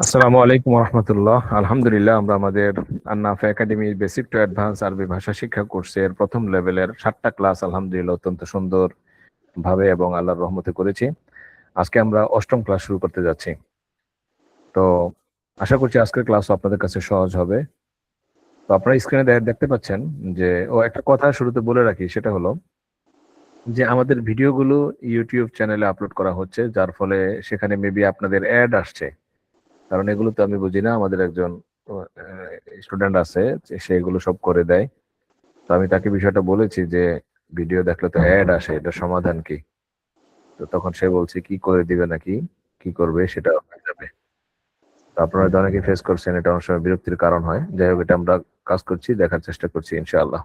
আসসালামু আলাইকুম রহমতুল্লাহ। আলহামদুলিল্লাহ, আমরা আমাদের আন্নাফা একাডেমির বেসিক টু অ্যাডভান্স আরবি ভাষা শিক্ষা কোর্সের প্রথম লেভেলের 7টা ক্লাস আলহামদুলিল্লাহ অত্যন্ত সুন্দর ভাবে এবং আল্লাহর রহমতে করেছি। আজকে আমরা 8ম ক্লাস শুরু করতে যাচ্ছি। তো আশা করছি আজকের ক্লাস আপনাদের কাছে সহজ হবে। তো আপনারা স্ক্রিনে দেখতে পাচ্ছেন যে একটা কথা শুরুতে বলে রাখি, সেটা হলো যে আমাদের ভিডিওগুলো ইউটিউব চ্যানেলে আপলোড করা হচ্ছে, যার ফলে সেখানে মেবি আপনাদের অ্যাড আসছে। কারণ এগুলো তো আমি বুঝি না, আমাদের একজন স্টুডেন্ট আছে, সে এগুলো সব করে দেয়। তো আমি তাকে বিষয়টা বলেছি যে ভিডিও দেখলে তো অ্যাড আসে, এটা সমাধান কি? তো তখন সে বলছে কি করে দিবে নাকি কি করবে সেটা হয়ে যাবে। তো আপনারা হয়তো অনেকে ফেস করছেন, এটা অনেক সময় বিরক্তির কারণ হয়। যাই হোক, এটা আমরা কাজ করছি, দেখার চেষ্টা করছি ইনশাআল্লাহ।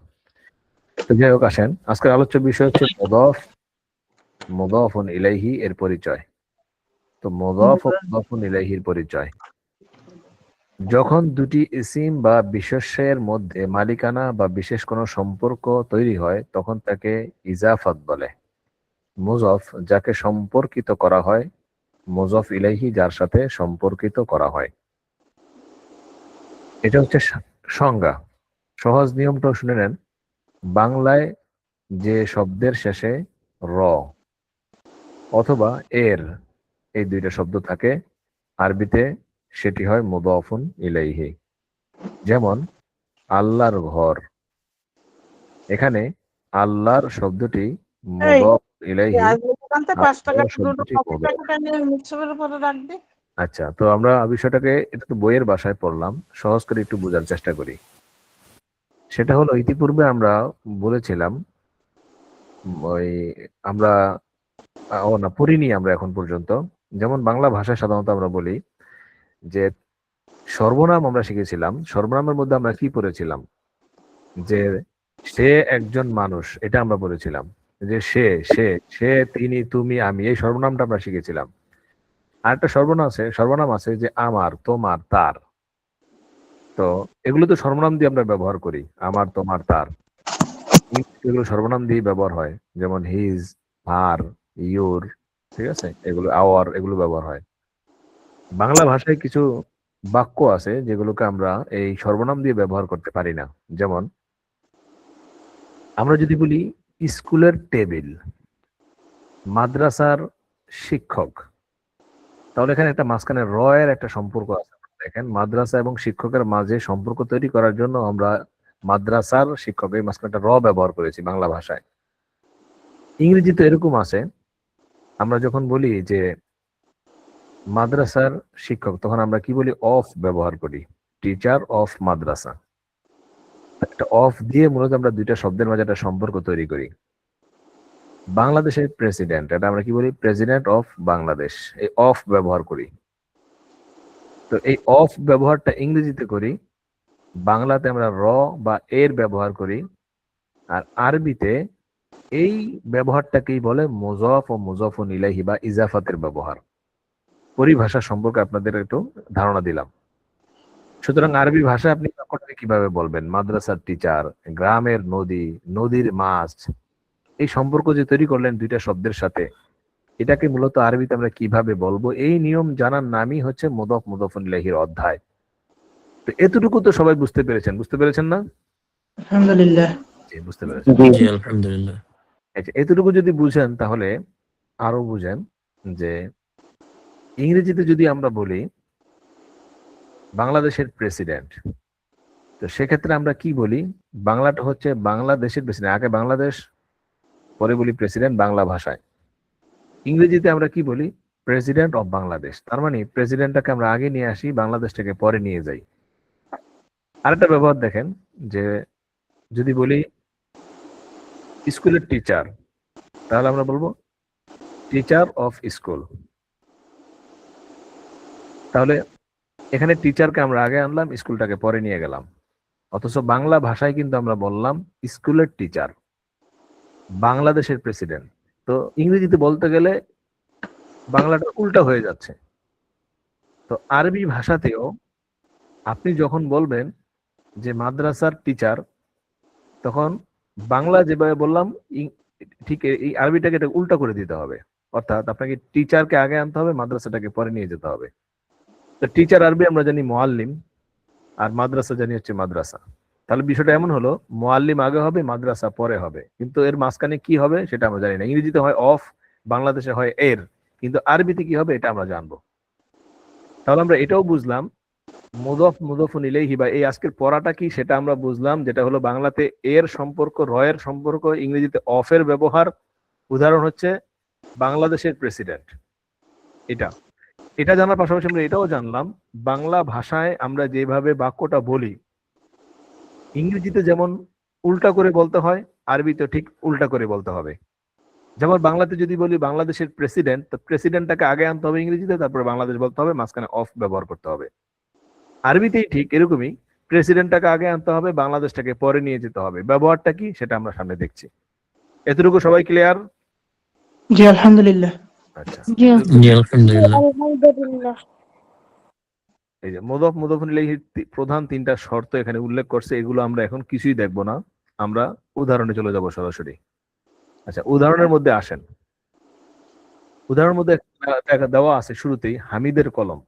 তো যাই হোক, আসেন, আজকের আলোচ্য বিষয় হচ্ছে মুদাফুন ইলাইহি এর পরিচয়। তো মুদাফ ও মুদাফুন ইলাইহির পরিচয়, যখন দুটি ইসিম বা বিশেষ্যের মধ্যে মালিকানা বা বিশেষ কোনো সম্পর্ক তৈরি হয় তখন তাকে ইজাফাত বলে। মুজফ যাকে সম্পর্কিত করা হয়, মুজফ ইলাইহি যার সাথে সম্পর্কিত করা হয়। এটা হচ্ছে সংজ্ঞা। সহজ নিয়মটাও শুনে নেন। বাংলায় যে শব্দের শেষে র অথবা এর এই দুইটা শব্দ থাকে, আরবিতে সেটি হয় মুদাফুন ইলাইহি। যেমন আল্লাহর ঘর, এখানে আল্লাহর শব্দটি এই মুদাফ ইলাইহি, দোকান থেকে আর 5 টাকা দুটো শব্দটি কফি মুদাফ। প্যাকেট এনে মিক্সারের উপরে রাখবি। আচ্ছা, তো আমরা বিষয়টাকে একটু বইয়ের ভাষায় পড়লাম, সহজ করে একটু বোঝার চেষ্টা করি। সেটা হলো, ইতিপূর্বে আমরা বলেছিলাম, ওই আমরা না পড়িনি আমরা এখন পর্যন্ত। যেমন বাংলা ভাষায় সাধারণত আমরা বলি যে সর্বনাম আমরা শিখেছিলাম। সর্বনামের মধ্যে আমরা কি পড়েছিলাম? যে সে একজন মানুষ, এটা আমরা বলেছিলাম। যে সে সে সে তিনি তুমি আমি, এই সর্বনামটা আমরা শিখেছিলাম। আর একটা সর্বনাম আছে যে আমার তোমার তার। তো এগুলো তো সর্বনাম দিয়ে আমরা ব্যবহার করি, আমার তোমার তার। এগুলো সর্বনাম দিয়ে ব্যবহার হয়, যেমন হিজ, হার, ইউর, ঠিক আছে, এগুলো আওয়ার, এগুলো ব্যবহার হয়। বাংলা ভাষায় কিছু বাক্য আছে যেগুলোকে আমরা এই সর্বনাম দিয়ে ব্যবহার করতে পারি না। যেমন আমরা যদি বলি স্কুলের টেবিল, মাদ্রাসার শিক্ষক, তাহলে এখানে একটা মাঝখানে র এর একটা সম্পর্ক আছে। দেখেন, মাদ্রাসা এবং শিক্ষকের মাঝে সম্পর্ক তৈরি করার জন্য আমরা মাদ্রাসার শিক্ষক এই মাঝখানে একটা র ব্যবহার করেছি বাংলা ভাষায়। ইংরেজিতে এরকম আছে, আমরা যখন বলি যে মাদ্রাসার শিক্ষক, তখন আমরা কি বলি? অফ ব্যবহার করি, টিচার অফ মাদ্রাসা। একটা অফ দিয়ে মূলত আমরা দুইটা শব্দের মাঝে একটা সম্পর্ক তৈরি করি। বাংলাদেশের প্রেসিডেন্ট, এটা আমরা কি বলি? প্রেসিডেন্ট অফ বাংলাদেশ, এই অফ ব্যবহার করি। তো এই অফ ব্যবহারটা ইংরেজিতে করি, বাংলাতে আমরা র বা এর ব্যবহার করি, আর আরবিতে এই ব্যবহারটাকেই বলে মুজফ ও মুজফুন ইলাইহি বা ইজাফাতের ব্যবহার। পরিভাষা সম্পর্কে আপনাদের একটু ধারণা দিলাম। সুতরাং আরবি ভাষায় আপনি বাক্যটাকে কিভাবে বলবেন? মাদ্রাসার টিচার, গ্রামের নদী, নদীর মাছ, এই সম্পর্ক যে তৈরি করলেন দুইটা শব্দের সাথে, এটাকে মূলত আরবিতে আমরা কিভাবে বলবো, এই নিয়ম জানার নামই হচ্ছে মুদফ মুদফুন ইলাইহির অধ্যায়। তো এতটুকু তো সবাই বুঝতে পেরেছেন না? আলহামদুলিল্লাহ। জি, বুঝতে পেরেছেন। জি আলহামদুলিল্লাহ। আচ্ছা, এতটুকু যদি বুঝেন তাহলে আরো বুঝেন যে ইংরেজিতে যদি আমরা বলি বাংলাদেশের প্রেসিডেন্ট, তো সেক্ষেত্রে আমরা কি বলি? বাংলাটা হচ্ছে বাংলাদেশের প্রেসিডেন্ট, আগে বাংলাদেশ, পরে বলি প্রেসিডেন্ট বাংলা ভাষায়। ইংরেজিতে আমরা কি বলি? President of Bangladesh. তার মানে প্রেসিডেন্টটাকে আমরা আগে নিয়ে আসি, বাংলাদেশটাকে পরে নিয়ে যাই। আরেকটা ব্যবহার দেখেন, যে যদি বলি স্কুলের টিচার, তাহলে আমরা বলবো টিচার অফ স্কুল। তাহলে এখানে টিচারকে আমরা আগে আনলাম, স্কুলটাকে পরে নিয়ে গেলাম। অথচ বাংলা ভাষায় কিন্তু আমরা বললাম স্কুলের টিচার, বাংলাদেশের প্রেসিডেন্ট। তো ইংরেজিতে বলতে গেলে বাংলাটা উল্টা হয়ে যাচ্ছে। তো আরবি ভাষাতেও আপনি যখন বলবেন যে মাদ্রাসার টিচার, তখন বাংলা যেভাবে বললাম ঠিক এই আরবিটাকে এটা উল্টা করে দিতে হবে। অর্থাৎ আপনাকে টিচারকে আগে আনতে হবে, মাদ্রাসাটাকে পরে নিয়ে যেতে হবে। তো তো টিচার আরবি আমরা জানি মুআল্লিম, আর মাদ্রাসা জানি হচ্ছে মাদ্রাসা। তাহলে বিষয়টা এমন হলো, মুআল্লিম আগে হবে, মাদ্রাসা পরে হবে, কিন্তু এর মাঝখানে কি হবে সেটা আমরা জানি না। ইংরেজিতে হয় অফ, বাংলাদেশে হয় এর, কিন্তু আরবিতে কি হবে এটা আমরা জানবো। তাহলে আমরা এটাও বুঝলাম মুদফ মুদফুন ইলাইহি বা এই আজকের পড়াটা কি সেটা আমরা বুঝলাম, যেটা হলো বাংলাতে এর সম্পর্ক, রয়ের সম্পর্ক, ইংরেজিতে অফের ব্যবহার। উদাহরণ হচ্ছে বাংলাদেশের প্রেসিডেন্ট। এটা এটা জানার পাশাপাশি আমরা এটাও জানলাম বাংলা ভাষায় আমরা যেভাবে বাক্যটা বলি, ইংরেজিতে যেমন উল্টা করে বলতে হয়, আরবিতে ঠিক উল্টা করে বলতে হবে। যেমন বাংলাতে যদি বলি বাংলাদেশের প্রেসিডেন্ট, তো প্রেসিডেন্টটাকে আগে আনতে হবে ইংরেজিতে, তারপরে বাংলাদেশ বলতে হবে, মাঝখানে অফ ব্যবহার করতে হবে। আরবিতেই ঠিক এরকমই, প্রেসিডেন্টটাকে আগে আনতে হবে, বাংলাদেশটাকে পরে নিয়ে যেতে হবে। ব্যবহারটা কি সেটা আমরা সামনে দেখছি। এতটুকু সবাই ক্লিয়ার? জি আলহামদুলিল্লাহ। আচ্ছা, জি জি আলহামদুলিল্লাহ। আলহামদুলিল্লাহ। এই যে মুদফ মুদফুন ইলাইহির প্রধান তিনটা শর্ত এখানে উল্লেখ করছে, এগুলো আমরা এখন কিছুই দেখবো না, আমরা উদাহরণে চলে যাব সরাসরি। আচ্ছা, উদাহরণের মধ্যে আসেন। উদাহরণের মধ্যে দেওয়া আছে শুরুতেই হামিদের কলম।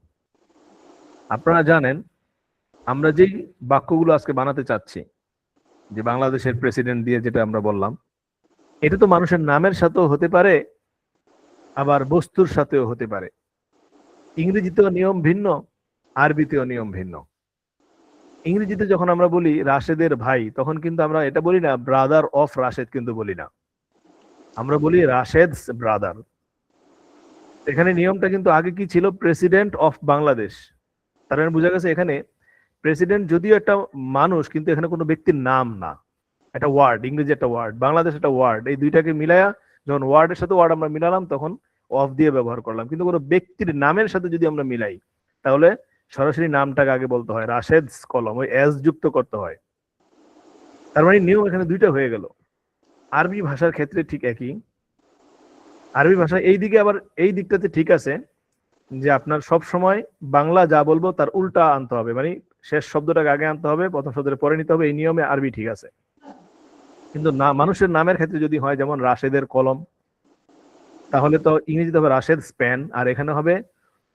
আপনারা জানেন আমরা যেই বাক্যগুলো আজকে বানাতে চাচ্ছি, যে বাংলাদেশের প্রেসিডেন্ট দিয়ে যেটা আমরা বললাম, এটা তো মানুষের নামের সাথেও হতে পারে, আবার বস্তুর সাথেও হতে পারে। ইংরেজিতেও নিয়ম ভিন্ন, আরবিতেও নিয়ম ভিন্ন। ইংরেজিতে যখন আমরা বলি রাশেদের ভাই, তখন কিন্তু আমরা এটা বলি না ব্রাদার অফ রাশেদ, কিন্তু বলি না, আমরা বলি রাশেদস ব্রাদার। এখানে নিয়মটা কিন্তু আগে কি ছিল, প্রেসিডেন্ট অফ বাংলাদেশ। তার মানে বোঝা গেছে এখানে প্রেসিডেন্ট যদিও একটা মানুষ, কিন্তু এখানে কোনো ব্যক্তির নাম না, একটা ওয়ার্ড, ইংরেজি একটা ওয়ার্ড, বাংলাদেশ একটা ওয়ার্ড। এই দুইটাকে মিলায়া যখন ওয়ার্ডের সাথে ওয়ার্ড আমরা মিলালাম, তখন অফ দিয়ে ব্যবহার করলাম। কিন্তু কোনো ব্যক্তির নামের সাথে যদি আমরা মিলাই, তাহলে সরাসরি নামটাকে আগে বলতে হয়, রাশেদস কলম, ওই এস যুক্ত করতে হয়। তার মানে নিয়ম এখানে দুইটা হয়ে গেল। আরবি ভাষার ক্ষেত্রে ঠিক একই। আরবি ভাষা এই দিকে আবার এই দিকটাতে ঠিক আছে যে আপনার সব সময় বাংলা যা বলবো তার উল্টা আনতে হবে, মানে শেষ শব্দটাকে আগে আনতে হবে, প্রথম শব্দটা পরে নিতে হবে। এই নিয়মে আরবি ঠিক আছে। কিন্তু না, মানুষের নামের ক্ষেত্রে যদি হয়, যেমন রাশেদের কলম, তাহলে তো ইংরেজিতে হবে রাশেদ স্পেন, আর এখানে হবে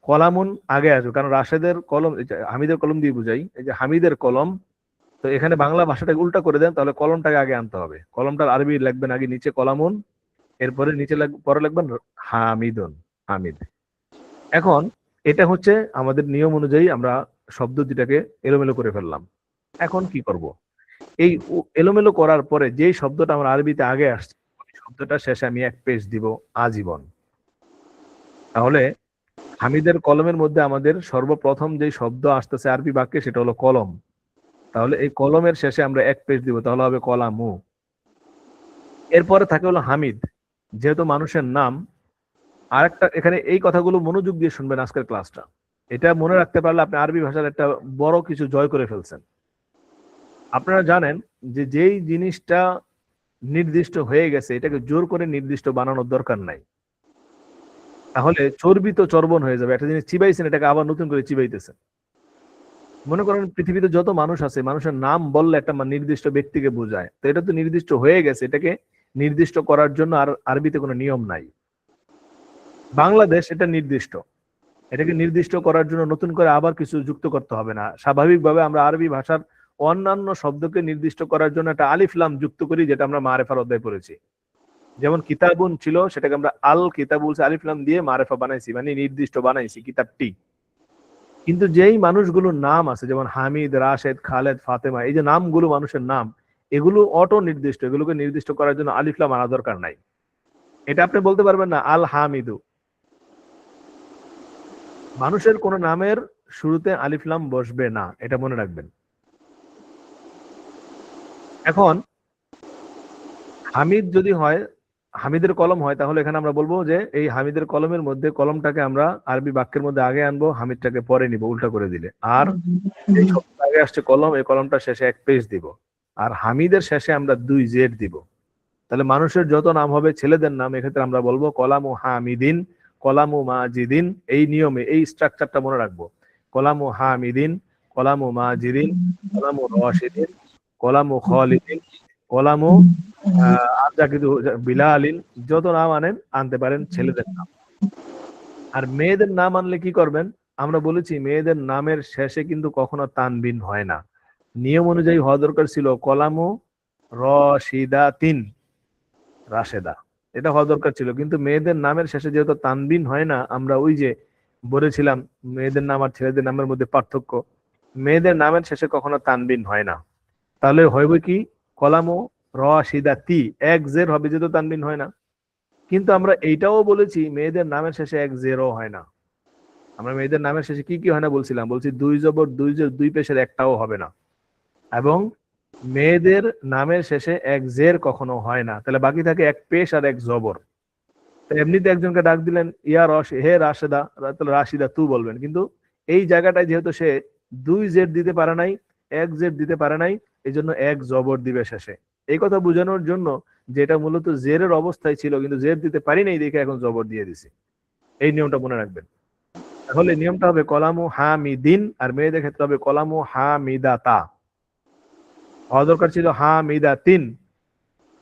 কলামুন আগে আসবে, কারণ রাশেদের কলম হামিদের কলম দিয়ে বুঝাই, এই যে হামিদের কলম। তো এখানে বাংলা ভাষাটাকে উল্টা করে দেন, তাহলে কলমটাকে আগে আনতে হবে। কলমটার আরবি লিখবেন আগে নিচে কলামুন, এরপরে নিচে পরে লিখবেন হামিদুন, হামিদ। এখন এটা হচ্ছে আমাদের নিয়ম অনুযায়ী আমরা শব্দ দুটাকে এলোমেলো করে ফেললাম। এখন কি করব, এই এলোমেলো করার পরে যেই শব্দটা আমার আরবিতে আগে আসছে, ওই শব্দটা শেষে আমি এক পেজ দিব আজীবন। তাহলে হামিদের কলমের মধ্যে আমাদের সর্বপ্রথম যে শব্দ আসতেছে আরবি বাক্যে, সেটা হলো কলম। তাহলে এই কলমের শেষে আমরা এক পেজ দিব, তাহলে হবে কলামু। এরপরে থাকে হলো হামিদ, যেহেতু মানুষের নাম। আরেকটা এখানে এই কথাগুলো মনোযোগ দিয়ে শুনবেন আজকের ক্লাসটা, এটা মনে রাখতে পারলে আপনি আরবি ভাষার একটা বড় কিছু জয় করে ফেলছেন। আপনারা জানেন যে যেই জিনিসটা নির্দিষ্ট হয়ে গেছে, এটাকে জোর করে নির্দিষ্ট বানানোর দরকার নাই, তাহলে চর্বিত চর্বণ হয়ে যাবে। একটা জিনিস চিবাইছেন, এটাকে আবার নতুন করে চিবাইতেছেন। মনে করেন পৃথিবীতে যত মানুষ আছে, মানুষের নাম বললে একটা নির্দিষ্ট ব্যক্তিকে বোঝায়, তো এটা তো নির্দিষ্ট হয়ে গেছে, এটাকে নির্দিষ্ট করার জন্য আর আরবিতে কোনো নিয়ম নাই। বাংলাদেশ এটা নির্দিষ্ট, এটাকে নির্দিষ্ট করার জন্য নতুন করে আবার কিছু যুক্ত করতে হবে না। স্বাভাবিকভাবে আমরা আরবি ভাষার অন্যান্য শব্দকে নির্দিষ্ট করার জন্য একটা আলিফ লাম যুক্ত করি, যেটা আমরা মারেফার অধ্যায় পড়েছি। যেমন কিতাবুন ছিল, সেটাকে আমরা আল কিতাবুল আলিফ লাম দিয়ে মারেফা বানাইছি, মানে নির্দিষ্ট বানাইছি কিতাবটি। কিন্তু যেই মানুষগুলোর নাম আছে, যেমন হামিদ, রাশেদ, খালেদ, ফাতেমা, এই যে নামগুলো মানুষের নাম, এগুলো অটো নির্দিষ্ট, এগুলোকে নির্দিষ্ট করার জন্য আলিফ লাম আনা দরকার নাই। এটা আপনি বলতে পারবেন না আল হামিদু। মানুষের কোন নামের শুরুতে আলিফ লাম বসবে না, এটা মনে রাখবেন। এখন হামিদ যদি হয়, হামিদের কলম হয়, তাহলে এখানে আমরা বলবো যে এই হামিদের কলমের মধ্যে কলমটাকে আমরা আরবি বাক্যের মধ্যে আগে আনবো, হামিদটাকে পরে নিব উল্টা করে দিলে। আর এই শব্দ আগে আসছে কলম, এই কলমটা শেষে এক পেজ দিব, আর হামিদের শেষে আমরা 2 জেড দিব। তাহলে মানুষের যত নাম হবে, ছেলেদের নাম, এক্ষেত্রে আমরা বলবো কলামু হামিদিন, কলামু মাজিদিন। এই নিয়মে এই স্ট্রাকচারটা মনে রাখবো, কলামু হামিদিন, কলামু মাজিদিন, কলামু রশিদিন, কলামু খালিদিন, কলামু বিলালিন। যত নাম আনেন আনতে পারেন ছেলেদের নাম। আর মেয়েদের নাম আনলে কি করবেন, আমরা বলেছি মেয়েদের নামের শেষে কিন্তু কখনো তানবিন হয় না। নিয়ম অনুযায়ী হওয়া দরকার ছিল কলামু রশিদাতিন, রাশেদা, এটা হওয়া দরকার ছিল। কিন্তু মেয়েদের নামের শেষে যেহেতু তানবিন হয় না, আমরা ওই যে বলেছিলাম মেয়েদের নাম আর ছেলেদের নামের মধ্যে পার্থক্য, মেয়েদের নামের শেষে কখনো তানবিন হয় না। তাহলে হইবে কি, কলামু রশিদাতি, এক জের হবে যেহেতু তানবিন হয় না। কিন্তু আমরা এইটাও বলেছি মেয়েদের নামের শেষে এক জেরও হয় না। আমরা মেয়েদের নামের শেষে কি কি হয় না বলছিলাম, বলছি দুই জবর দুই জের দুই পেশের একটাও হবে না, এবং মেয়েদের নামের শেষে এক জের কখনো হয় না। তাহলে বাকি থাকে এক পেশ আর এক জবর। তো এমনিতে একজনকে ডাক দিলেন ইয়া হে রাশেদা, তাহলে রাশিদা তু বলবেন, কিন্তু এই জায়গাটায় যেহেতু সে দুই জের দিতে পারে নাই, এক জের দিতে পারে নাই, এই জন্য এক জবর দিবে শেষে। এই কথা বোঝানোর জন্য যেটা মূলত জেরের অবস্থায় ছিল কিন্তু জের দিতে পারি নাই দেখে এখন জবর দিয়ে দিছি। এই নিয়মটা মনে রাখবেন। তাহলে নিয়মটা হবে কলামু হামিদিন, আর মেয়েদের ক্ষেত্রে হবে কলামু হামিদাতা। হওয়া দরকার ছিল হামিদাতিন,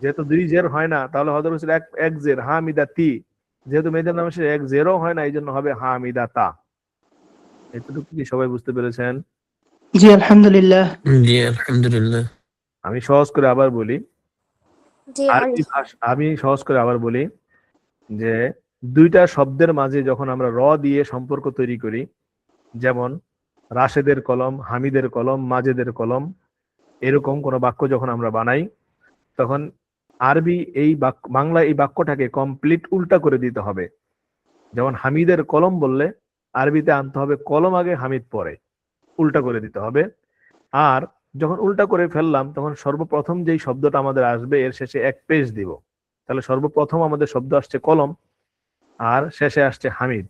যেহেতু দুই জের হয় না তাহলে হওয়া দরকার ছিল এক এক জের হামিদাতি, যেহেতু মেয়েদের নামে সে এক জেরও হয় না এই জন্য হবে হামিদাতা। এতটুকু কি সবাই বুঝতে পেরেছেন? জি আলহামদুলিল্লাহ। জি আলহামদুলিল্লাহ। আমি সহজ করে আবার বলি, জি আমি সহজ করে আবার বলি যে দুইটা শব্দের মাঝে যখন আমরা র দিয়ে সম্পর্ক তৈরি করি, যেমন রাশেদের কলম, হামিদের কলম, মাজেদের কলম, এরকম কোন বাক্য যখন আমরা বানাই, তখন আরবি এই বাংলা এই বাক্যটাকে কমপ্লিট উল্টা করে দিতে হবে। যেমন হামিদের কলম বললে আরবিতে আনতে হবে কলম আগে হামিদ পরে, উল্টা করে দিতে হবে। আর যখন উল্টা করে ফেললাম তখন সর্বপ্রথম যেই শব্দটা আমাদের আসবে এর শেষে এক পেশ দিব। তাহলে সর্বপ্রথম আমাদের শব্দ আসছে কলম আর শেষে আসছে হামিদ।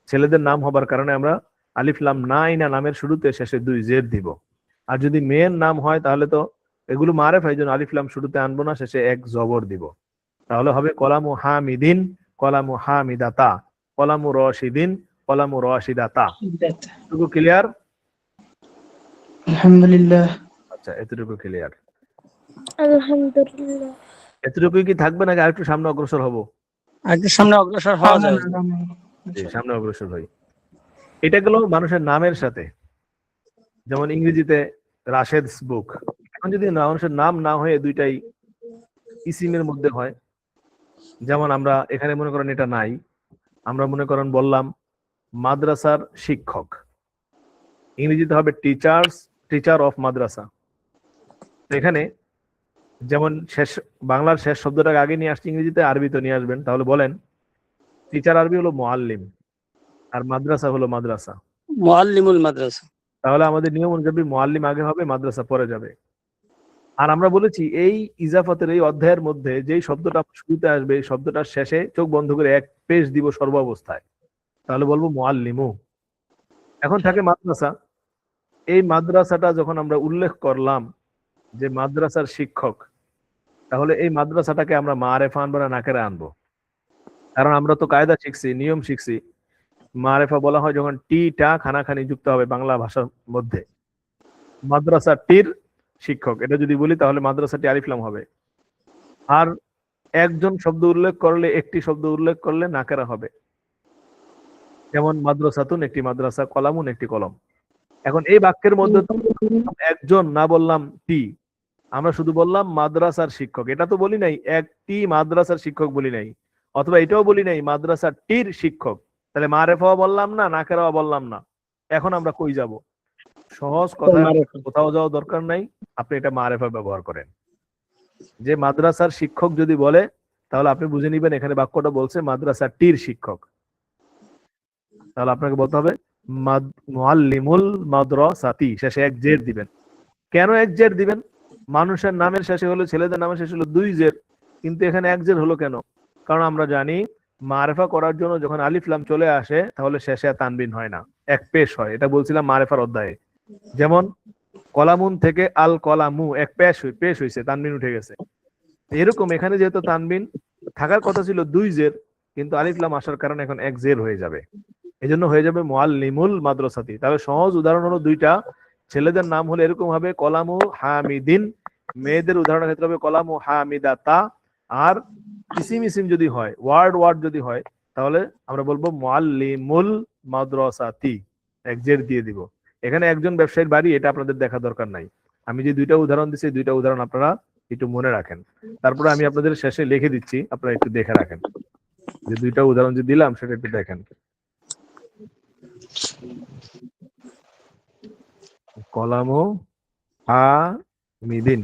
ছেলেদের নাম হবার কারণে আমরা আলিফ লাম না নামের শুরুতে শেষে দুই জের দিব। আর যদি মেয়ের নাম হয় তাহলে তো এগুলো মারেফা, এই জন্য আলিফ লাম শুরুতে আনবো না, শেষে এক জবর দিব। তাহলে হবে কলামু হামিদিন, কলামু হামিদাতা, কলামু রশিদিন, কলামু রশিদাতা। এতটুকু ক্লিয়ার? আলহামদুলিল্লাহ। আচ্ছা, এতটুকু ক্লিয়ার। আলহামদুলিল্লাহ। এতটুকু কি থাকবে নাকি আরেকটু সামনে অগ্রসর হব? আগে সামনে অগ্রসর হওয়া যায়। সামনে অগ্রসর হই। এটা গেল মানুষের নামের সাথে, যেমন ইংরেজিতে রাশেদস বুক। এখন যদি মানুষের নাম না হয়ে দুইটাই ইসিমের মধ্যে হয়, যেমন আমরা এখানে মনে করেন এটা নাই, আমরা মনে করেন বললাম মাদ্রাসার শিক্ষক, ইংরেজিতে হবে টিচার অফ মাদ্রাসা। এখানে যেমন শেষ বাংলার শেষ শব্দটাকে আগে নিয়ে আসছে ইংরেজিতে, আরবিতে নিয়ে আসবেন। তাহলে বলেন টিচার আরবি হলো মুআল্লিম আর মাদ্রাসা হলো মাদ্রাসা। মুআল্লিমুল মাদ্রাসা। তাহলে আমাদের নিয়ম অনুযায়ী মুআল্লিম আগে হবে, মাদ্রাসা পরে যাবে। আর আমরা বলেছি এই ইজাফতের এই অধ্যায়ের মধ্যে যেই শব্দটা শুরুতে আসবে এই শব্দটার শেষে চোখ বন্ধ করে এক পেশ দিব সর্বাবস্থায়, তাহলে বলবো মুআল্লিমু। এখন থাকে মাদ্রাসা। এই মাদ্রাসাটা যখন আমরা উল্লেখ করলাম যে মাদ্রাসার শিক্ষক, তাহলে এই মাদ্রাসাটাকে আমরা মারেফা আনবো না নাকেরা আনবো? কারণ আমরা তো কায়দা শিখছি, নিয়ম শিখছি। মারেফা বলা হয় যখন টি টা খানাখানি যুক্ত হবে বাংলা ভাষার মধ্যে। মাদ্রাসা টির শিক্ষক এটা যদি বলি তাহলে মাদ্রাসাটি আলিফ লাম হবে। আর একজন শব্দ উল্লেখ করলে, একটি শব্দ উল্লেখ করলে নাকেরা হবে। যেমন মাদ্রাসাতুন একটি মাদ্রাসা, কলামুন একটি কলম। এখন এই বাক্যের মধ্যে একজন না বললাম টি, আমরা শুধু বললাম মাদ্রাসার শিক্ষক। এটা তো বলি নাই একটি মাদ্রাসার শিক্ষক বলি নাই, অথবা এটাও বলি নাই মাদ্রাসা টির শিক্ষক। তাহলে মারেফাও বললাম না, নাকেরাও বললাম না। এখন আমরা কই যাব? সহজ কথা, কোথাও যাওয়া দরকার নাই, আপনি এটা মারেফা ব্যবহার করেন। যে মাদ্রাসার শিক্ষক যদি বলে তাহলে আপনি বুঝে নিবেন এখানে বাক্যটা বলছে মাদ্রাসা টির শিক্ষক। তাহলে আপনাকে বলতে হবে মুআল্লিমুল মাদ্রাসাতি, শেষে এক জের দিবেন। কেন এক জের দিবেন? মানুষের নামের শেষে হলো, ছেলেদের নামের শেষে হলো দুই জের, কিন্তু এখানে এক জের হলো কেন? কারণ আমরা জানি মারেফা করার জন্য যখন আলিফ লাম চলে আসে তাহলে শেষে তানবিন হয় না, এক পেশ হয়। এটা বলছিলাম মারেফার অধ্যায়ে। যেমন কলামুন থেকে আল কলামু, এক পেশ হয়েছে, তানবিন উঠে গেছে। এরকম এখানে যেহেতু তানবিন থাকার কথা ছিল দুই জের, কিন্তু আলিফ লাম আসার কারণে এখন এক জের হয়ে যাবে, এজন্য হয়ে যাবে মুআল্লিমুল মাদ্রাসাতি। তাহলে সহজ উদাহরণ হলো দুইটা। ছেলেদের নাম হলে এরকম হবে কলামু হামিদিন, মেয়েদের উদাহরণের ক্ষেত্রে হবে কলামু হামিদাতা। আর ইসিম যদি হয়, ওয়ার্ড যদি হয়, তাহলে আমরা বলবো মুআল্লিমুল মাদ্রাসাতি। এক্সজেড দিয়ে দিব। এখানে একজন ব্যবসায়ীর বাড়ি, এটা আপনাদের দেখা দরকার নাই। আমি যে দুইটা উদাহরণ দিচ্ছি, দুইটা উদাহরণ আপনারা একটু মনে রাখেন। তারপরে আমি আপনাদের শেষে লিখে দিচ্ছি, আপনারা একটু দেখে রাখেন যে দুইটা উদাহরণ যে দিলাম সেটা একটু দেখেন। কলামু হামিদিন,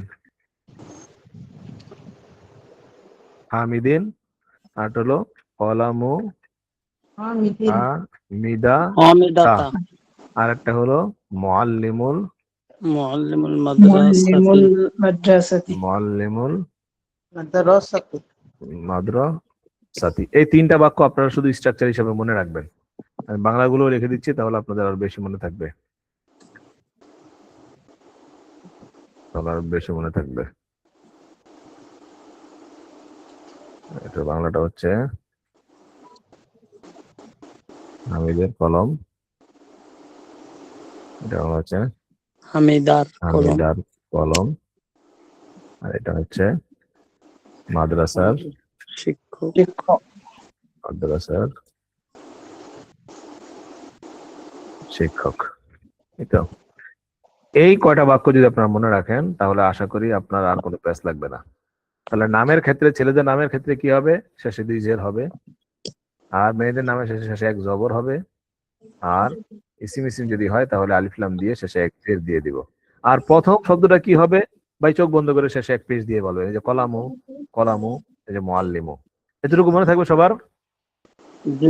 হামিদিন, আর হলো কলামু হামিদা, হামিদাতা আর একটা হলো মুআল্লিমুল মুআল্লিমুল মুআল্লিমুল মাদ্রাসাতি মাদ্রাসাতি মুআল্লিমুল মাদ্রাসাতি। এই তিনটা বাক্য আপনারা শুধু স্ট্রাকচার হিসেবে মনে রাখবেন। আমি বাংলাগুলো রেখে দিচ্ছি, তাহলে আপনাদের আরো বেশি মনে থাকবে, বেশি মনে থাকবে। এটা বাংলাটা হচ্ছে হামিদের কলম, এটা হচ্ছে হামিদার কলম, হামিদার কলম, আর এটা হচ্ছে মাদ্রাসার শিক্ষক, মাদ্রাসার শিক্ষক। এটা এই কয়টা বাক্য যদি আপনারা মনে রাখেন, তাহলে আশা করি আপনার আর কোনো প্যাচ লাগবে না। তাহলে নামের ক্ষেত্রে, ছেলেদের নামের ক্ষেত্রে কি হবে? শেষে 2 জের হবে, আর মেয়েদের নামের শেষে 1 জবর হবে, আর ইসিম যদি হয় তাহলে আলিফ লাম দিয়ে শেষে 1 জের দিয়ে দিব। আর প্রথম শব্দটা কি হবে? ভাই চোখ বন্ধ করে শেষে 1 পেজ দিয়ে বলবেন, এই যে কলামু, কলামু, এই যে মুআল্লিমু। এতটুকু মনে থাকবে সবার? জি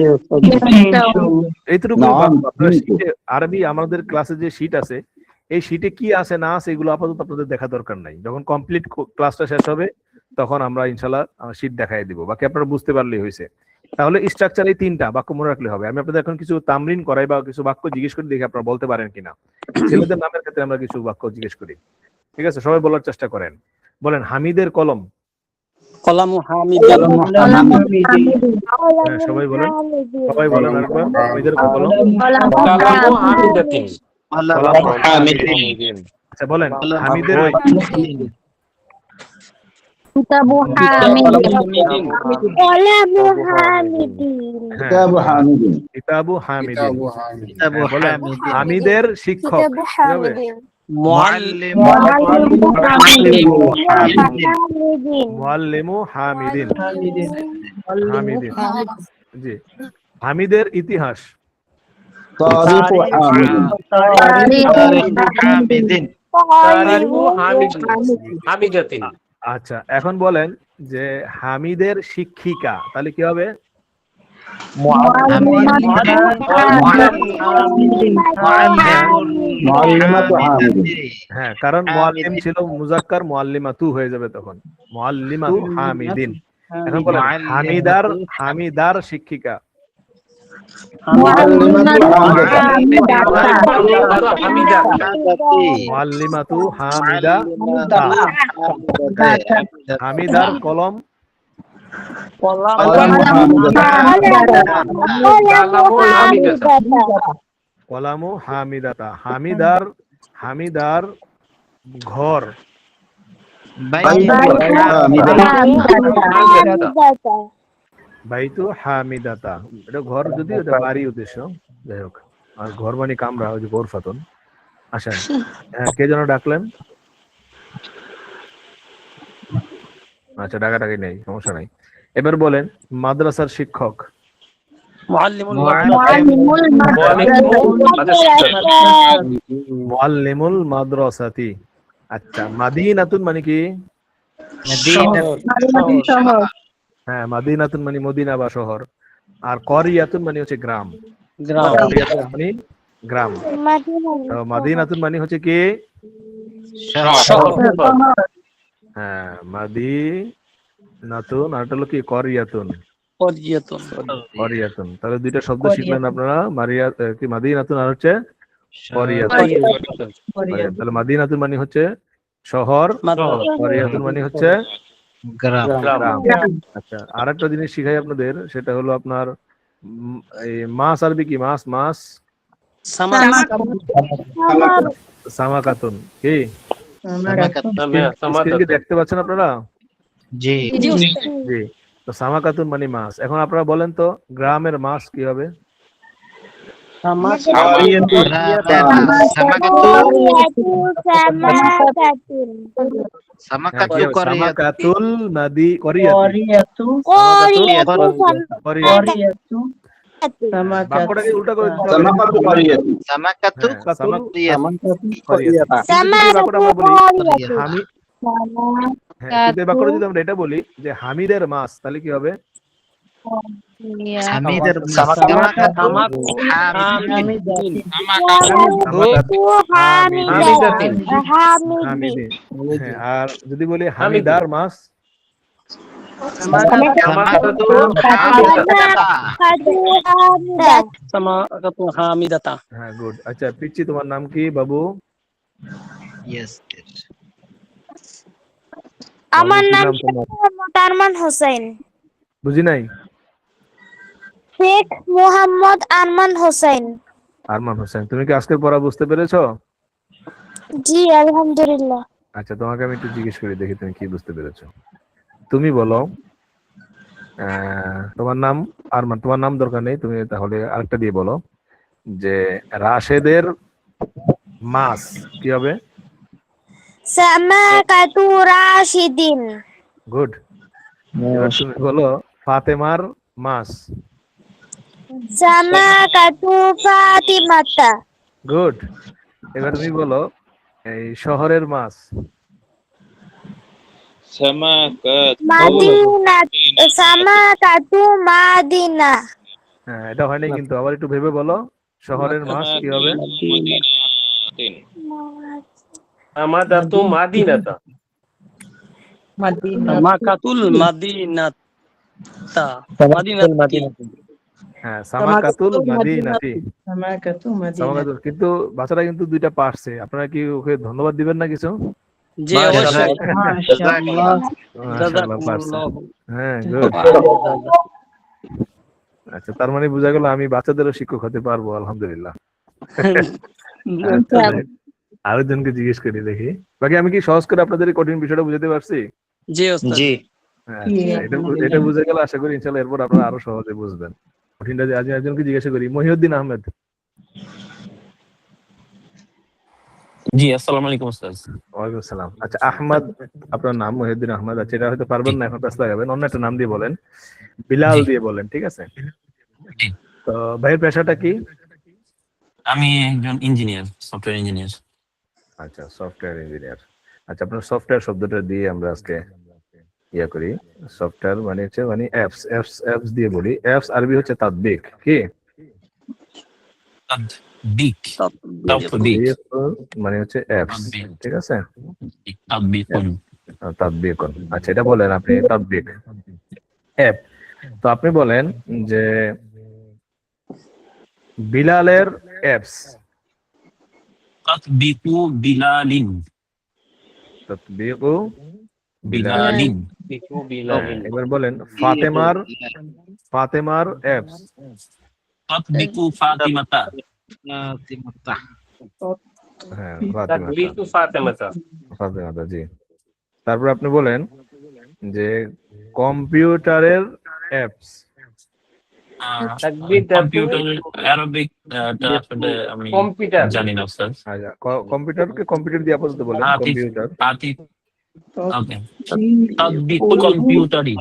এইটুকু আপনারা শীটে, আরবি আমাদের ক্লাসে যে শীট আছে, এই শীটে কি আছে না আছে এগুলো আপাতত আপনাদের দেখা দরকার নাই। যখন কমপ্লিট ক্লাসটা শেষ হবে তখন আমরা ইনশাল্লাহ শীট দেখাই দিব, বাকি আপনারা বুঝতে পারলেই হয়েছে। তাহলে স্ট্রাকচার এই 3টা বাক্য মনে রাখলে হবে। আমি আপনাদের এখন কিছু তামরিন করাই বা কিছু বাক্য জিজ্ঞেস করি, দেখে আপনারা বলতে পারেন কিনা। ছেলেদের নামের ক্ষেত্রে আমরা কিছু বাক্য জিজ্ঞেস করি, ঠিক আছে? সবাই বলার চেষ্টা করেন। বলেন হামিদের কলম। কলামু হামিদার, হ্যাঁ, সবাই বলেন, সবাই বলেন আরেকবার, হামিদের কলম। কালামু হামিদাতিন, কলামু হামিদিন। আচ্ছা বলেন হামিদের কিতাবু হামিদিন, কলামু হামিদিন, কিতাবু হামিদিন। বলেন হামিদের শিক্ষক কিতাবু হামিদিন, মুআল্লিমু হামিদিন, হামিদিন। জি, হামিদের ইতিহাস। তারিখু হামিদিন। আচ্ছা এখন বলেন যে হামিদের শিক্ষিকা, তাহলে কি হবে? হ্যাঁ, কারণ মুআল্লিম ছিল মুজাক্কার, মুআল্লিমাতু হয়ে যাবে তখন, মুআল্লিমাতু হামিদিন। এখন বলেন হামিদার, হামিদার শিক্ষিকা। মুআল্লিমাতু হামিদা, হামিদার কলম। কলামু হামিদাতা, হামিদার, হামিদার ঘর। বাইতু হামিদাতা, এটা ঘর যদি এটা বাড়ি উদ্দেশ্য, যাই হোক। আর ঘর মানে কামরা, ওই যে গোরফাতুন। আসেন, হ্যাঁ, কে যেন ডাকলেন? আচ্ছা, ডাকাডাকি নেই, সমস্যা নাই। এবার বলেন মাদ্রাসার শিক্ষক। মুআল্লিমুল মাদ্রাসাতি। আচ্ছা, মাদিনাতুন মানে কি? হ্যাঁ, মাদিনাতুন মানে মদিনা বা শহর। আর করিয়াতুন মানে হচ্ছে গ্রাম, করিয়াতুন মানে গ্রাম। মাদিনাতুন মানে হচ্ছে কি? হ্যাঁ, মাদিনাতুন, আর হলো কি? করিয়াতুন, করিয়াতুন। তাহলে দুইটা শব্দ শিখলেন আপনারা, কি মাদিনাতুন আর হচ্ছে করিয়াতুন। তাহলে মাদিনাতুন মানে হচ্ছে শহর, করিয়াতুন মানে হচ্ছে গ্রাম। আচ্ছা, আরেকটা জিনিস শিখাই আপনাদের, সেটা হলো আপনার এই মাছ আরবি কি? মাছ, মাছ সামাকাতুন। কি স্ক্রিনে দেখতে পাচ্ছেন আপনারা? জি জি। তো সামাকাতুন মানে মাছ। এখন আপনারা বলেন তো গ্রামের মাছ কি হবে? কি হবে? সামাকাতুল নাদি করিয়াতি। Koriyatu করিয়াতি। Koriyatu বাক্যটাকে উল্টা করে দিতে হবে। Samakatu qariyati. Samakatu সামাকাতুল Qariyata. কিন্তু যদি বাক্যটা আমরা বলি হামি, হ্যাঁ, কিন্তু এই বাক্যটা যদি আমরা এটা বলি যে হামিদের মাছ, তাহলে কি হবে? Hamidir Samakatu Hamidatin Hamidatin. হামিদিন। হ্যাঁ, আর যদি বলি হামিদার মাছ, Samakatu hamidata. হ্যাঁ, গুড। আচ্ছা পিচ্চি, তোমার নাম কি বাবু? Yes. আমার বাবু, কি নাম নাম তোমার? মোহাম্মদ আরমান হোসেন। বুঝি নাই। শেখ মোহাম্মদ আরমান হোসেন। আরমান হোসেন। তুমি কি আজকের পড়া বুঝতে পেরেছো? জি আলহামদুলিল্লাহ। আচ্ছা, তোমাকে আমি একটু জিজ্ঞেস করি, দেখি তুমি কি বুঝতে পেরেছো। তুমি বলো, তোমার নাম আরমান, তোমার নাম দরকার নেই, তুমি তাহলে আরেকটা দিয়ে বলো যে রাশেদের মাস কি হবে? সামাকাতু রাশিদিন। গুড। এবার তুমি বলো ফাতেমার মাস। সামাকাতু ফাতিমাতা। গুড। এবার তুমি বলো এই শহরের মাস। মাদিনা। সামাকাতু মাদিনা। হ্যাঁ, এটা হয়নি কিন্তু, আবার একটু ভেবে বলো শহরের মাস কি হবে? Amadatu Madinata. Samakatul madinata. Madinati. হ্যাঁ, সামাকাতুল মাদিনাতি। Samakatu Madinati সামাকাতুল, কিন্তু বাচ্চারা কিন্তু দুইটা পারছে, আপনারা কি ওকে ধন্যবাদ দিবেন না কিছু? জি অবশ্যই। Mashallah মাশাআল্লাহ, পারছে। হ্যাঁ, গুড। আচ্ছা, তার মানে বোঝা গেল আমি বাচ্চাদেরও শিক্ষক হতে পারবো, আলহামদুলিল্লাহ। আচ্ছা, আরেকজনকে জিজ্ঞেস করি দেখি। বাকি আমি কি সহজ করে আপনাদের এই কঠিন বিষয়টা বুঝাতে পারছি? জি ওস্তাদ। হ্যাঁ, আচ্ছা, এটা বুঝে গেলে আশা করি ইনশাআল্লাহ এরপর আপনারা আরো সহজে বুঝবেন। কঠিনটা যে আজ একজনকে জিজ্ঞাসা করি, মহিউদ্দিন আহমেদ। জি, আসসালামু আলাইকুম ওস্তাদ। ওয়ালাইকুম আসসালাম। আচ্ছা, আহমদ আপনার নাম, মহিউদ্দিন আহমেদ। আচ্ছা, এটা হয়তো পারবেন না, এখন ব্যস্ত লাগাবেন, অন্য একটা নাম দিয়ে বলেন, বিলাল জি। দিয়ে বলেন, ঠিক আছে? জি। তো ভাইয়ের পেশাটা কি? আমি একজন ইঞ্জিনিয়ার, সফটওয়্যার ইঞ্জিনিয়ার। আচ্ছা, সফটওয়্যার ইঞ্জিনিয়ার। আচ্ছা, আপনার সফটওয়্যার শব্দটা দিয়ে আমরা আজকে ইয়া করি। সফটওয়্যার মানে হচ্ছে মানে অ্যাপস, অ্যাপস দিয়ে বলি। অ্যাপস আরবি হচ্ছে তাদবিক। কি? তাদবিক। তাদবিক। মানে হচ্ছে অ্যাপস, ঠিক আছে? তাদবিকুন। তাদবিকুন। আচ্ছা, এটা বলেন আপনি তাদবিক অ্যাপ। তো আপনি বলেন যে বিলালের অ্যাপস। তাদবিকু বিলালিন। তাদবিকু বিলালিন। এবার বলেন ফাতেমার অ্যাপস। তাদবিকু ফাতিমাতা। হ্যাঁ, Takbitu Fatimata. ফাতেমাতা, জি। তারপর আপনি বলেন যে কম্পিউটারের অ্যাপস। কম্পিউটার আরবিক আসলে আমি Computer. জানি না ওস্তাদ। আচ্ছা, কম্পিউটারকে কম্পিউটার দিয়ে আপাতত বলেন কম্পিউটার। ওকে। তাদবিকুল কম্পিউটারি।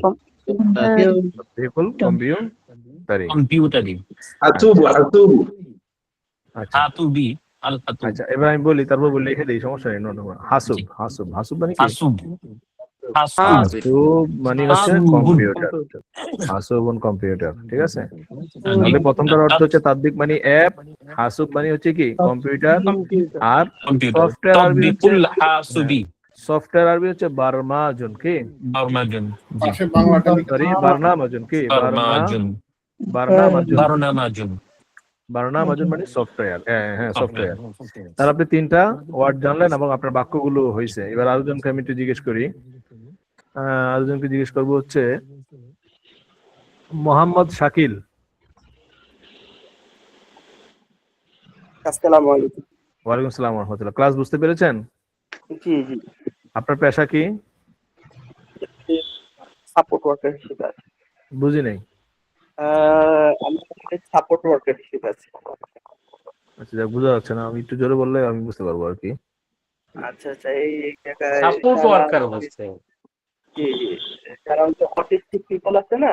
কম্পিউটারি। Atubu. আচ্ছা, হাতুবি আল হাতুব। আচ্ছা, এবার আমি বলি, তারপর বলি লিখে দিই, সমস্যা নেই। হাসুব। হাসুব মানে কি? হাসুব। হাসুব মানে হচ্ছে কম্পিউটার। হাসুবুন কম্পিউটার, ঠিক আছে? তাহলে প্রথমটার অর্থ হচ্ছে তাদবিক মানে অ্যাপ, হাসুব মানে হচ্ছে কি কম্পিউটার, আর সফটওয়্যার আরবি হচ্ছে হাসুবি। সফটওয়্যার আরবি হচ্ছে বারমাজুন। কি? বারমাজুন। জি। সরি, বারনামাজুন। কি? বারমাজুন। বারনামাজুন। বারনামাজুন মানে সফটওয়্যার। হ্যাঁ, সফটওয়্যার। তার আপনি তিনটা ওয়ার্ড জানলেন এবং আপনার বাক্যগুলো হয়েছে। এবার আরেকজনকে আমি একটু জিজ্ঞেস করি। আরেকজনকে জিজ্ঞেস করবো হচ্ছে মোহাম্মদ শাকিল। আসসালামু আলাইকুম। ওয়ালাইকুম আসসালাম ওয়া রাহমাতুল্লাহ। ক্লাস বুঝতে পেরেছেন? জি। আপনার পেশা কি? সাপোর্ট ওয়ার্কার হিসেবে আছি। বুঝি নাই। আমি সাপোর্ট ওয়ার্কার হিসেবে আছি। আচ্ছা, যাক, বোঝা যাচ্ছে না, আমি একটু জোরে বললে আমি বুঝতে পারবো আর কি। আচ্ছা আচ্ছা, এই জায়গায় সাপোর্ট ওয়ার্কার হচ্ছে। জি জি, যারা হচ্ছে অটিস্টিক পিপল আছে না,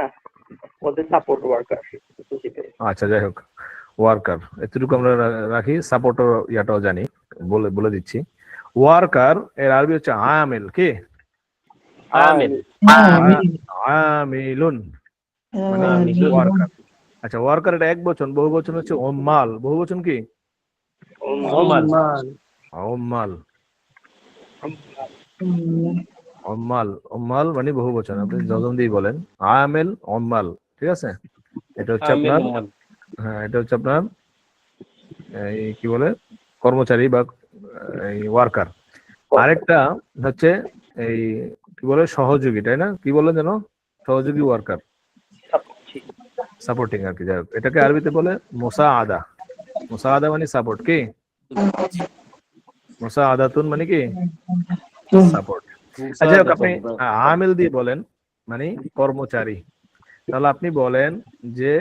ওদের সাপোর্ট ওয়ার্কার। আচ্ছা, যাই হোক, ওয়ার্কার এতটুকু আমরা রাখি, সাপোর্টার ইয়াটাও জানি, বলে বলে দিচ্ছি। ওয়ার্কার এর আরবি হচ্ছে আমিল। কি? আমিল। আমিলুন মানে ওয়ার্কার। আচ্ছা, ওয়ার্কার এটা এক বচন, বহু বচন হচ্ছে উম্মাল। বহু বচন কি? উম্মাল। উম্মাল। উম্মাল, উম্মাল মানে বহু বচন, আপনি যজন দিয়ে বলেন আমিল, উম্মাল, ঠিক আছে? এটা হচ্ছে আমিল আপনার, উম্মাল। হ্যাঁ, এটা হচ্ছে আপনার এই কি বলে, কর্মচারী বা এই ওয়ার্কার। আরেকটা হচ্ছে এই কি বলে, সহযোগী, তাই না? কি বলেন যেন, সহযোগী ওয়ার্কার, সাপোর্টিং আর কি। যাই হোক, এটাকে আরবিতে বলে মুসাআদা। মুসাআদা মানে সাপোর্ট। কি? মুসাআদাতুন মানে কি? সাপোর্ট। আচ্ছা, যাই হোক, আপনি আমিল দিয়ে বলেন মানে কর্মচারী। তাহলে আপনি বলেন যে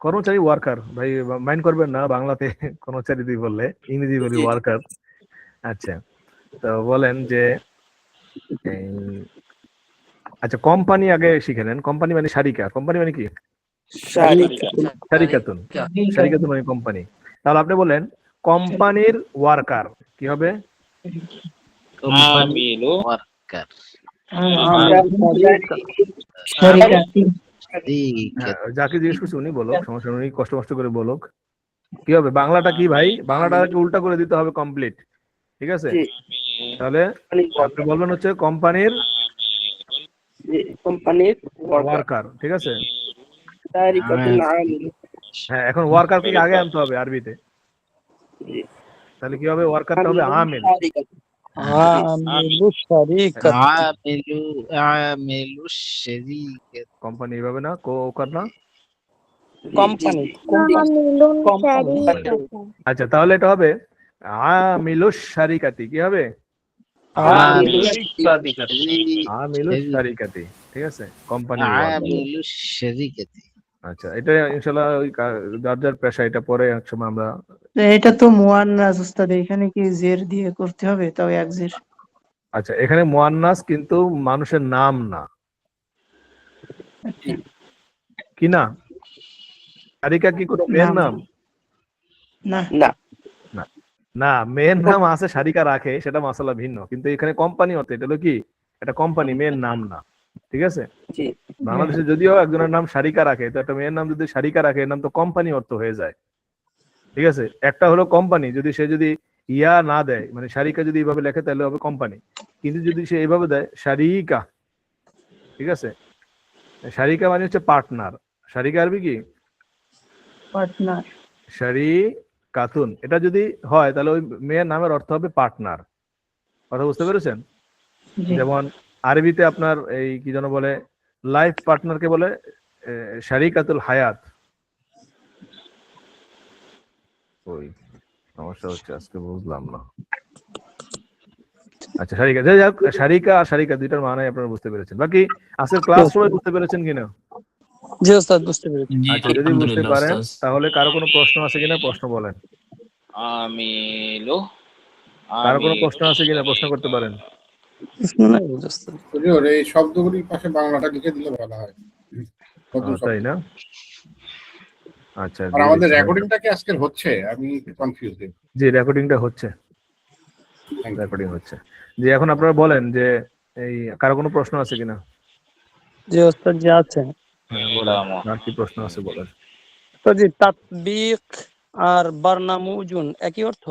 কর্মচারী, ওয়ার্কার। ভাই মাইন্ড করবেন না বাংলাতে কর্মচারী দিয়ে বললে, ইংরেজি বলি ওয়ার্কার। আচ্ছা, তো বলেন যে আচ্ছা, কোম্পানি আগে শিখে নেন। কোম্পানি মানে শারিকা। কোম্পানি মানে কি? শারিকাতুন। শারিকাতুন মানে কোম্পানি। তাহলে আপনি বলেন কোম্পানির ওয়ার্কার। কি হবে? আমিলু ওয়ার্কার। যাকে জিজ্ঞেস করছি উনি বলুক, সমস্যা নেই, উনি কষ্ট কষ্ট করে বলুক। কি হবে বাংলাটা? কি ভাই, বাংলাটাকে উল্টা করে দিতে হবে কমপ্লিট, ঠিক আছে? তাহলে আপনি বলবেন হচ্ছে কোম্পানির ওয়ার্কার, ঠিক আছে? হ্যাঁ, এখন ওয়ার্কারকে আগে আনতে হবে আরবিতে। তাহলে কি হবে? ওয়ার্কারটা হবে আমিল। আমিলু শারিকাতি। আমিলু শারিকাতি। কোম্পানি এইভাবে না, কোকার না। কোম্পানি। আমিলুন শারিকাতান। আচ্ছা, তাহলে এটা হবে আমিলুশ শারিকাতি। কি হবে? আমিলুশ শারিকাতি, ঠিক আছে? কোম্পানি আমিলু শারিকাতি। আচ্ছা, এটা ইনশাআল্লাহ ওই যার যার পেশা, এটা পরে একসময় আমরা। এটা তো মুয়ান্নাস উস্তাদ, এখানে কি জের দিয়ে করতে হবে? তাও এক জের। আচ্ছা, এখানে মুয়ান্নাস কিন্তু মানুষের নাম না, কি না? শারিকা কি কোনো মেয়ের নাম? না না, মেয়ের নাম আছে, শারিকা রাখে, সেটা মাসালা ভিন্ন। কিন্তু এখানে কোম্পানি হতে, এটা হলো কি, এটা কোম্পানি, মেয়ের নাম না, ঠিক আছে? বাংলাদেশে যদিও একজনের নাম শারিকা রাখে, তো একটা মেয়ের নাম যদি শারিকা রাখে, এর নাম তো কোম্পানি অর্থ হয়ে যায়, ঠিক আছে? একটা হলো কোম্পানি, যদি সে যদি ইয়া না দেয়, মানে শারিকা যদি এইভাবে লেখে তাহলে হবে কোম্পানি। কিন্তু যদি সে এইভাবে দেয় শারিকা, ঠিক আছে? শারিকা মানে হচ্ছে পার্টনার। শারিকা আরবি কি? পার্টনার। শারিকাতুন। এটা যদি হয় তাহলে ওই মেয়ের নামের অর্থ হবে পার্টনার। কথা বুঝতে পেরেছেন? যেমন আরবিতে আপনার এই কি যেন বলে, লাইফ পার্টনারকে বলে শারিকাতুল হায়াত। ওই সমস্যা হচ্ছে আজকে, বুঝলাম না। আচ্ছা, শারিকা, যাই হোক, শারিকা আর শারিকা দুইটার মানে আপনারা বুঝতে পেরেছেন। বাকি আজকের ক্লাস সবাই বুঝতে পেরেছেন কিনা? জি ওস্তাদ, বুঝতে পেরেছি। জি, আচ্ছা, যদি বুঝতে আলহামদুলিল্লাহ পারেন উস্তাদ। তাহলে কারো কোনো প্রশ্ন আছে কিনা প্রশ্ন বলেন। আমিলু। কারো কোনো প্রশ্ন আছে কিনা প্রশ্ন করতে পারেন। এই শব্দগুলির পাশে বাংলাটা লিখে দিলে ভালো হয়। তাই না? আচ্ছা, আর আমাদের রেকর্ডিংটা কি আজকে হচ্ছে? আমি কনফিউজ। জি, রেকর্ডিংটা হচ্ছে, রেকর্ডিং হচ্ছে। জি, এখন আপনারা বলেন যে এই কারো কোনো প্রশ্ন আছে কিনা? জি ওস্তাদ, জি আছে। হ্যাঁ, বলেন, আর কি প্রশ্ন আছে বলেন। তো জি, তাতবিক আর বারনামুজুন একই অর্থ?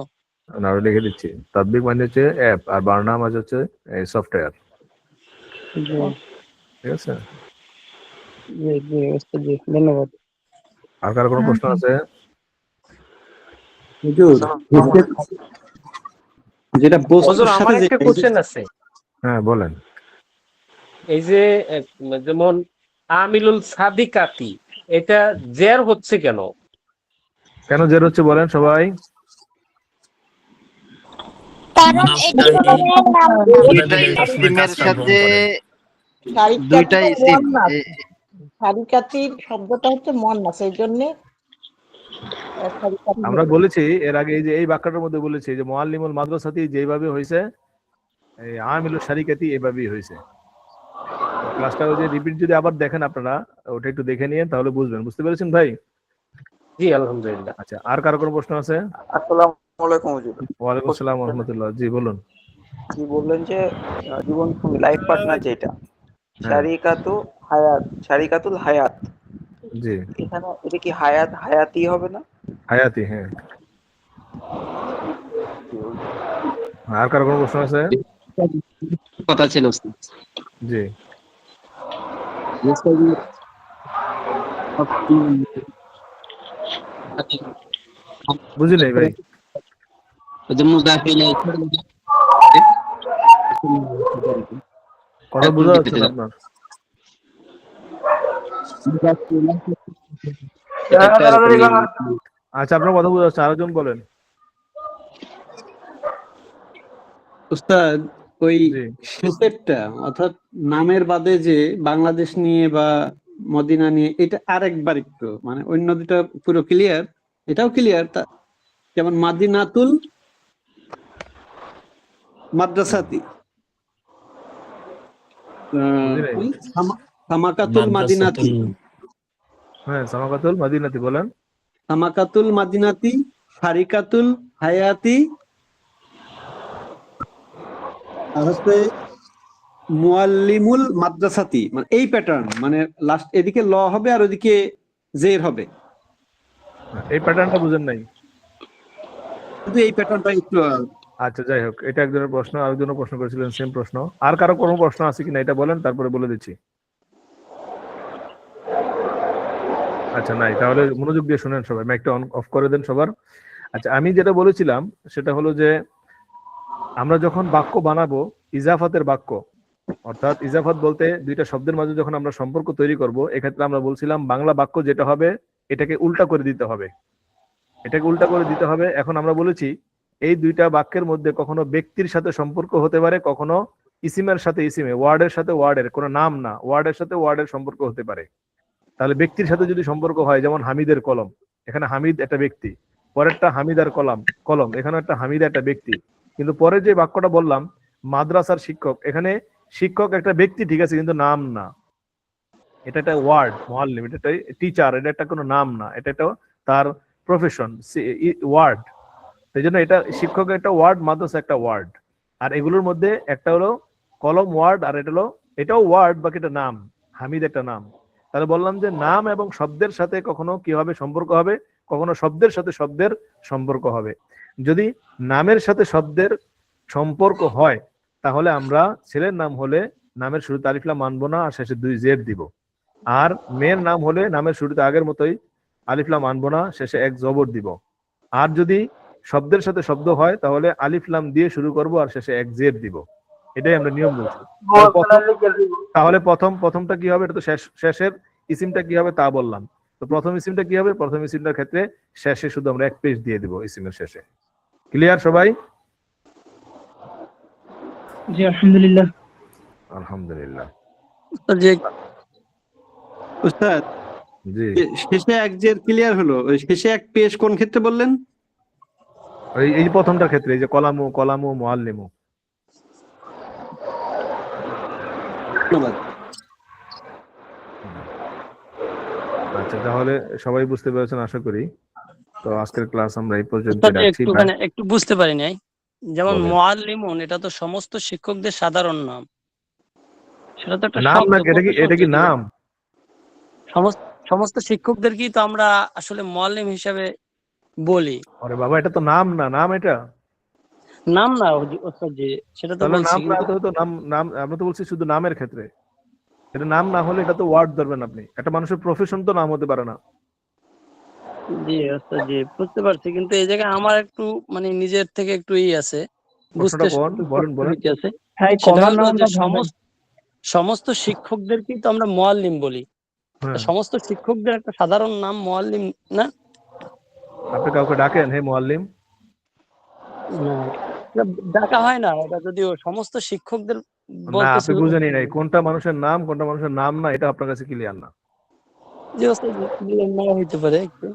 না, আমি লিখে দিচ্ছি। তাতবিক মানে হচ্ছে অ্যাপ, আর বারনাম মানে হচ্ছে সফটওয়্যার, ঠিক আছে? জি জি ওস্তাদ, জি ধন্যবাদ। আর কারো কোনো প্রশ্ন আছে? যেটা হুজুর, আমার একটা কোশ্চেন আছে। হ্যাঁ, বলেন। এই যে যেমন আমিলুল সাদিকাতি, এটা জের হচ্ছে কেন? কেন জের হচ্ছে বলেন সবাই। কারণ এটা মেয়ের নাম। দুইটাই ইসিমের সাথে, দুইটাই ইসিম। শারিকাতির শব্দটা হচ্ছে মুয়ান্নাস, এই জন্য আমরা বলেছি এর আগে এই যে এই বাক্যটার মধ্যে বলেছি যে মুআল্লিমুল মাদ্রাসাতি যেভাবে হয়েছে এই আমিলুশ শারিকাতি এভাবেই হয়েছে। ক্লাসটা ওই যে রিপিট যদি আবার দেখেন আপনারা, ওটা একটু দেখে নিয়ে তাহলে বুঝবেন। বুঝতে পেরেছেন ভাই? জি আলহামদুলিল্লাহ। আচ্ছা, আর কারো কোনো প্রশ্ন আছে? আসসালামু আলাইকুম হুজুর। ওয়ালাইকুম আসসালাম ওয়া রাহমাতুল্লাহ। জি বলুন। কি বললেন যে জীবন সঙ্গী লাইফ পার্টনার যেটা শারিকাতুল হায়াত, জি এখানে এটা কি হায়াতি হবে না? হায়াতি, হ্যাঁ। আর কারো কোনো প্রশ্ন আছে? কথা ছিল জি বুঝি নাই ভাই। কথা বোঝা যাচ্ছে না আপনার। আচ্ছা, আপনার কথা বোঝা যাচ্ছে, আরেকজন বলেন। উস্তাদ ওই জি শেষেরটা অর্থাৎ নামের বাদে যে বাংলাদেশ নিয়ে বা মদিনা নিয়ে, এটা আরেকবার একটু মানে অন্য দুটা পুরো ক্লিয়ার, এটাও ক্লিয়ার, যেমন মাদিনাতুল মাদ্রাসাতি, সামাকাতুল মাদিনাতি, হ্যাঁ সামাকাতুল মাদিনাতি বলেন। সামাকাতুল মাদিনাতি, শারিকাতুল হায়াতি, আর হচ্ছে মুআল্লিমুল মাদ্রাসাতি, মানে এই প্যাটার্ন, মানে লাস্ট এদিকে ল হবে আর ওদিকে জের হবে। এই প্যাটার্নটা বুঝেন নাই? কিন্তু এই প্যাটার্নটা একটু আচ্ছা যাই হোক, এটা একজনের প্রশ্ন, আরেকজনের প্রশ্ন করেছিলেন সেম প্রশ্ন। আর কারো কোনো প্রশ্ন আছে কিনা এটা বলেন, তারপরে বলে দিচ্ছি। আচ্ছা নাই, তাহলে মনোযোগ দিয়ে শুনেন সবাই, মাইকটা অন অফ করে দেন সবার। আচ্ছা, আমি যেটা বলেছিলাম সেটা হলো যে আমরা যখন বাক্য বানাবো ইজাফাতের বাক্য, অর্থাৎ ইজাফাত বলতে দুইটা শব্দের মাঝে যখন আমরা সম্পর্ক তৈরি করব, এক্ষেত্রে আমরা বলছিলাম বাংলা বাক্য যেটা হবে এটাকে উল্টা করে দিতে হবে, এটাকে উল্টা করে দিতে হবে। এখন আমরা বলেছি এই দুইটা বাক্যের মধ্যে কখনো ব্যক্তির সাথে সম্পর্ক হতে পারে, কখনো ইসিমের সাথে ইসিমে, ওয়ার্ডের সাথে ওয়ার্ডের, কোনো নাম না, ওয়ার্ডের সাথে ওয়ার্ডের সম্পর্ক হতে পারে। তাহলে ব্যক্তির সাথে যদি সম্পর্ক হয়, যেমন হামিদের কলম, এখানে হামিদ একটা ব্যক্তি, পরেরটা হামিদার কলম, কলম এখানে একটা হামিদ একটা ব্যক্তি। কিন্তু পরে যে বাক্যটা বললাম মাদ্রাসার শিক্ষক, এখানে শিক্ষক একটা ব্যক্তি ঠিক আছে, কিন্তু নাম না, এটা একটা ওয়ার্ড, মুআল্লিম এটা একটা টিচার, এটা একটা কোনো নাম না, এটা একটা তার প্রফেশন, ওয়ার্ড। সেই জন্য এটা শিক্ষক একটা ওয়ার্ড, মাদ্রাসা একটা ওয়ার্ড। আর এগুলোর মধ্যে একটা হলো কলম ওয়ার্ড, আর এটা হলো এটাও ওয়ার্ড, বাকি এটা নাম, হামিদ একটা নাম। তাহলে বললাম যে নাম এবং শব্দের সাথে কখনো কি হবে সম্পর্ক হবে, কখনো শব্দের সাথে শব্দের সম্পর্ক হবে। যদি নামের সাথে শব্দের সম্পর্ক হয় তাহলে আমরা ছেলের নাম হলে নামের শুরুতে আলিফ লাম মানবো না, আর শেষে 2 জেড দিব। আর মেয়ের নাম হলে নামের শুরুতে আগের মতোই আলিফ লাম মানবো না, শেষে 1 জবর দিব। আর যদি শব্দের সাথে শব্দ হয় তাহলে আলিফ লাম দিয়ে শুরু করব আর শেষে 1 জেড দিব। এটাই আমরা নিয়ম বলছি। তাহলে প্রথমটা কি হবে, এটা তো শেষের ইসিমটা কি হবে তা বললাম। তো প্রথম ইসিমটা কি হবে, প্রথম ইসিমটার ক্ষেত্রে শেষে শুধু আমরা 1 পেজ দিয়ে দিব ইসিমের শেষে। ক্লিয়ার সবাই? জি আলহামদুলিল্লাহ। আলহামদুলিল্লাহ। উস্তাদ জি শেষে এক জের ক্লিয়ার হলো, ওই শেষে 1 পেশ কোন ক্ষেত্রে বললেন? এই প্রথমটার ক্ষেত্রে, এই যে কলামু কলামু মুআল্লিমু। ধন্যবাদ। আচ্ছা, তাহলে সবাই বুঝতে পেরেছেন আশা করি। তো আজকের ক্লাস আমরা এই পর্যন্ত রাখছি। একটু বুঝতে পারি নাই, যেমন বলেন। মুআল্লিমুন এটা তো সমস্ত শিক্ষকদের সাধারণ নাম, সেটা তো একটা নাম শব্দ, না, এটা কি profession নাম? সমস্ত শিক্ষকদেরকেই তো আমরা আসলে মুআল্লিম হিসাবে বলি। আরে বাবা, এটা তো নাম না, নাম এটা নাম না ওস্তাদ জি, সেটা তো তাহলে বলছি, নাম না তো নাম, নাম আমরা তো বলছি শুধু নামের ক্ষেত্রে। এটা নাম না হলে এটা তো ওয়ার্ড ধরবেন আপনি, একটা মানুষের প্রফেশন তো নাম হতে পারে না। জি ওস্তাদ জি বুঝতে পারছি, কিন্তু এই জায়গায় আমার একটু মানে নিজের থেকে একটু আছে, বুঝতে বলেন বলেন। আছে। হ্যাঁ, সেটা হলো যে কমন সমস্ত শিক্ষকদেরকেই তো আমরা মুআল্লিম বলি। সমস্ত শিক্ষকদের একটা সাধারণ নাম মুআল্লিম না? আপনি কাউকে ডাকেন হে মুআল্লিম? ডাকা হয় না, এটা যদিও সমস্ত শিক্ষকদের না, আপনি বুঝেনই নাই কোনটা মানুষের নাম কোনটা মানুষের নাম না, এটা আপনার কাছে ক্লিয়ার না। জি ওস্তাদ, না হইতে পারে একটু।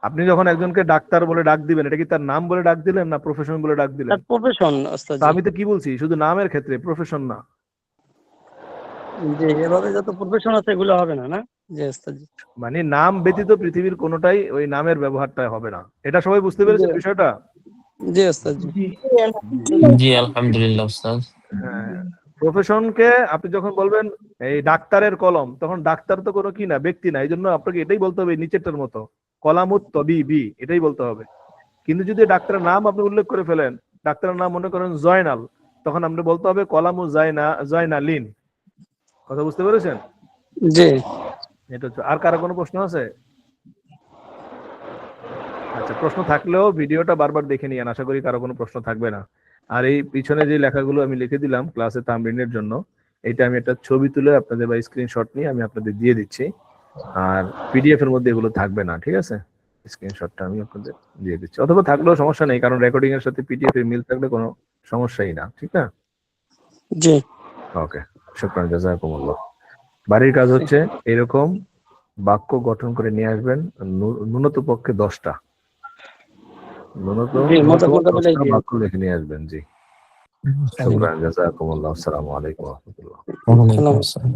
আপনি যখন একজনকে ডাক্তার বলে ডাক দিবেন, এটা কি তার নাম বলে ডাক দিলেন না প্রফেশন বলে ডাক দিলেন? তার প্রফেশন ওস্তাদ তা আমি তো কি বলছি, শুধু নামের ক্ষেত্রে, প্রফেশন না। জি, এভাবে যত প্রফেশন আছে এগুলো হবে না, না? জি ওস্তাদ জি। মানে নাম ব্যতীত পৃথিবীর কোনোটাই ওই নামের ব্যবহারটা হবে না। এটা সবাই বুঝতে পেরেছেন জি। বিষয়টা? জি ওস্তাদ জি। জি আলহামদুলিল্লাহ উস্তাদ। হ্যাঁ, প্রফেশনকে আপনি যখন বলবেন এই ডাক্তারের কলম, তখন ডাক্তার তো কোনো কি না, ব্যক্তি না। এই জন্য আপনাকে এটাই বলতে হবে নিচেরটার মতো, কলামুত তবিবি, এটাই বলতে হবে। কিন্তু যদি ডাক্তারের নাম আপনি উল্লেখ করে ফেলেন, ডাক্তারের নাম মনে করেন জয়নাল, তখন আপনি বলতে হবে কলামু জয়নালিন। কথা বুঝতে পেরেছেন? জি। এটা হচ্ছে। আর কারো কোনো প্রশ্ন আছে? আচ্ছা, প্রশ্ন থাকলেও ভিডিওটা বারবার দেখে নিয়েন, আশা করি কারো কোনো প্রশ্ন থাকবে না। আর এই পিছনে যে লেখাগুলো আমি লিখে দিলাম ক্লাসে তামরিনের জন্য, এটা আমি একটা ছবি তুলে আপনাদের বা স্ক্রিনশট নিয়ে আমি আপনাদের দিয়ে দিচ্ছি। আর পিডিএফ এর মধ্যে এগুলো থাকবে না, ঠিক আছে? স্ক্রিনশটটা আমি আপনাদের দিয়ে দিচ্ছি, অথবা থাকলেও সমস্যা নেই, কারণ রেকর্ডিং এর সাথে পিডিএফ এর মিল থাকলে কোনো সমস্যাই না, ঠিক না? জি। ওকে, শুকরান, জাযাকুমুল্লাহ। বাড়ির কাজ হচ্ছে এরকম বাক্য গঠন করে নিয়ে আসবেন, ন্যূনতম পক্ষে 10টা, ন্যূনতম জি, 10টা মোটামুটি বাক্য লিখে নিয়ে আসবেন। জি, শুকরান, জাযাকুমুল্লাহ। আসসালামু আলাইকুম ওয়া রাহমাতুল্লাহ। ওয়ালাইকুম আসসালাম।